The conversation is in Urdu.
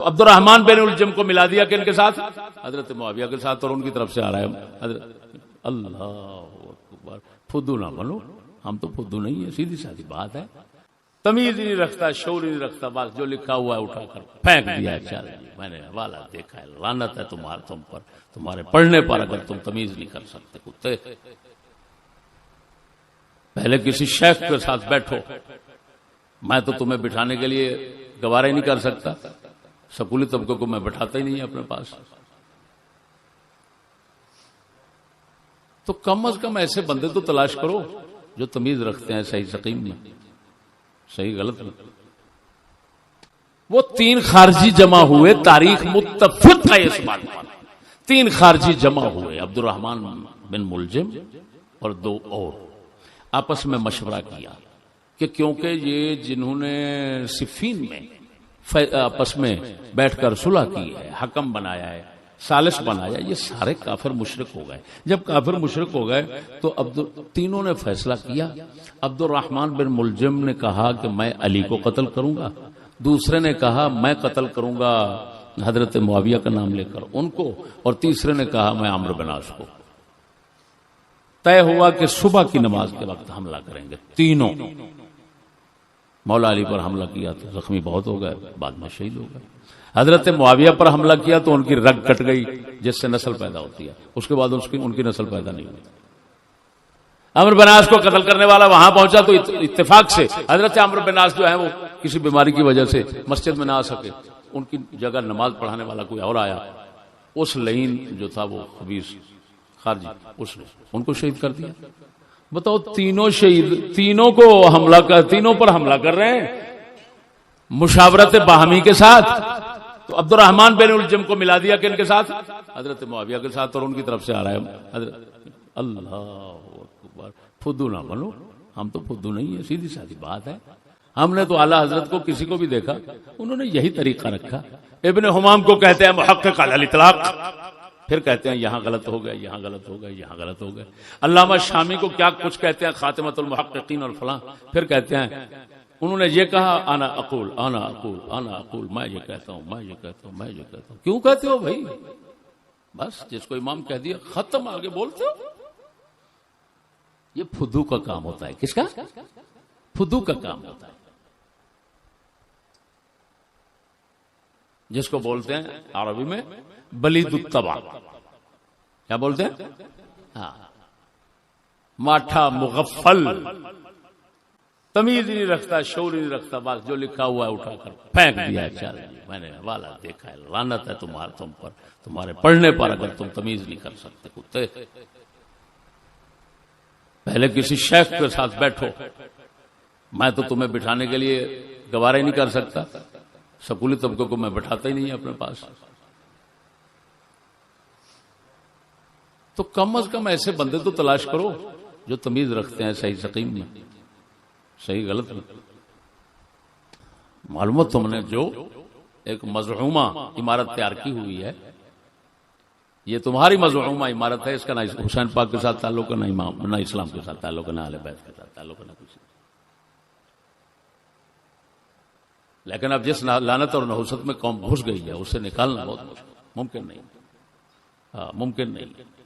عبد الرحمن بن الجم کو ملا دیا کہ ان کے ساتھ حضرت معاویہ کے ساتھ، اور ان کی طرف سے آ رہا ہے حضرت اللہ اکبر۔ فدو نہ بنو، ہم تو فدو نہیں ہے، سیدھی سادی بات ہے، تمیز نہیں رکھتا، شعور نہیں رکھتا، بس جو لکھا ہوا ہے اٹھا کر پھینک دیا ہے۔ چل میں نے حوالہ دیکھا ہے، لعنت ہے تم پر، تمہارے پڑھنے پر، اگر تم تمیز نہیں کر سکتے کتے۔ پہلے کسی شیخ کے ساتھ بیٹھو، میں تو تمہیں بٹھانے کے لیے گوارا ہی نہیں کر سکتا، سکولی طبقے کو میں بٹھاتا ہی نہیں اپنے پاس، تو کم از کم ایسے بندے تو تلاش کرو جو تمیز رکھتے ہیں صحیح سقیم میں، صحیح غلط میں۔ وہ تین خارجی جمع ہوئے، تاریخ متفق ہے اس بات پر، تین خارجی جمع ہوئے، عبد الرحمن بن ملجم اور دو اور، آپس میں مشورہ کیا کہ کیونکہ یہ جنہوں نے صفین میں آپس میں بیٹھ کر صلح کی ہے، حکم بنایا ہے، ثالث بنایا، یہ سارے کافر مشرک ہو گئے۔ جب کافر مشرک ہو گئے تو تینوں نے فیصلہ کیا۔ عبد الرحمن بن ملجم نے کہا کہ میں علی کو قتل کروں گا، دوسرے نے کہا میں قتل کروں گا حضرت معاویہ کا نام لے کر ان کو، اور تیسرے نے کہا میں عمرو بن عاص کو۔ طے ہوا کہ صبح کی نماز کے وقت حملہ کریں گے تینوں۔ مولا علی پر حملہ کیا تو زخمی بہت ہو گئے، بعد میں شہید ہو گئے۔ حضرت معاویہ پر حملہ کیا تو ان کی رگ کٹ گئی جس سے نسل پیدا ہوتی ہے، اس کے بعد ان کی نسل پیدا نہیں ہوئی۔ عمرو بن عاص کو قتل کرنے والا وہاں پہنچا تو اتفاق سے حضرت عمرو بن عاص جو ہے وہ کسی بیماری کی وجہ سے مسجد میں نہ آ سکے، ان کی جگہ نماز پڑھانے والا کوئی اور آیا، اس لعین جو تھا وہ خبیث خارجی، اس نے ان کو شہید کر دیا۔ بتاؤ، تینوں شہید، تینوں کو حملہ کر، تینوں پر حملہ کر رہے ہیں مشاورت باہمی کے ساتھ۔ تو عبد الرحمن بن الجم کو ملا دیا کہ ان کے ساتھ حضرت معاویہ کے ساتھ، اور ان کی طرف سے آ رہا ہے حضرت اللہ اکبر۔ فدو نہ بنو، ہم تو فدو نہیں ہے، سیدھی سادی بات ہے۔ ہم نے تو اعلیٰ حضرت کو کسی کو بھی دیکھا انہوں نے یہی طریقہ رکھا۔ ابن حمام کو کہتے ہیں محقق علی الاطلاق، پھر کہتے ہیں یہاں غلط ہو گئے، یہاں غلط ہو گئے، یہاں غلط ہو گئے۔ علامہ شامی کو کیا کچھ کہتے ہیں خاتمۃ المحققین اور فلاں، پھر کہتے ہیں انہوں نے یہ کہا انا اقول انا اقول انا اقول، میں یہ کہتا ہوں، میں یہ کہتا ہوں، میں یہ کہتا ہوں۔ کیوں کہتے ہو بھائی؟ بس جس کو امام کہہ دیا ختم، آگے بولتے ہو۔ یہ فدو کا کام ہوتا ہے۔ کس کا؟ فدو کا کام ہوتا ہے، جس کو بولتے ہیں عربی میں بلید الطبع۔ کیا بولتے ہیں؟ ہاں، ماٹھا مغفل، تمیز نہیں رکھتا، شعور نہیں رکھتا، بس جو لکھا ہوا ہے اٹھا کر پھینک دیا ہے۔ چل میں نے حوالہ دیکھا ہے، لعنت ہے تم پر، تمہارے پڑھنے پر، اگر تم تمیز نہیں کر سکتے کتے۔ پہلے کسی شیخ کے ساتھ بیٹھو، میں تو تمہیں بٹھانے کے لیے گوارا ہی نہیں کر سکتا، سکولی طبقے کو میں بٹھاتا ہی نہیں اپنے پاس، تو کم از کم ایسے بندے تو تلاش کرو جو تمیز رکھتے ہیں صحیح سقیم میں، صحیح غلط میں۔ معلوم تم نے جو ایک مزعومہ عمارت تیار کی ہوئی ہے، یہ تمہاری مزعومہ عمارت ہے، اس کا نہ حسین پاک کے ساتھ تعلق ہے، نہ امام، نہ اسلام کے ساتھ تعلق ہے، نہ اہل بیت کے ساتھ تعلق ہے، نہ کچھ۔ لیکن اب جس لعنت اور نحوست میں قوم گھس گئی ہے، اسے نکالنا بہت ممکن نہیں، ممکن نہیں۔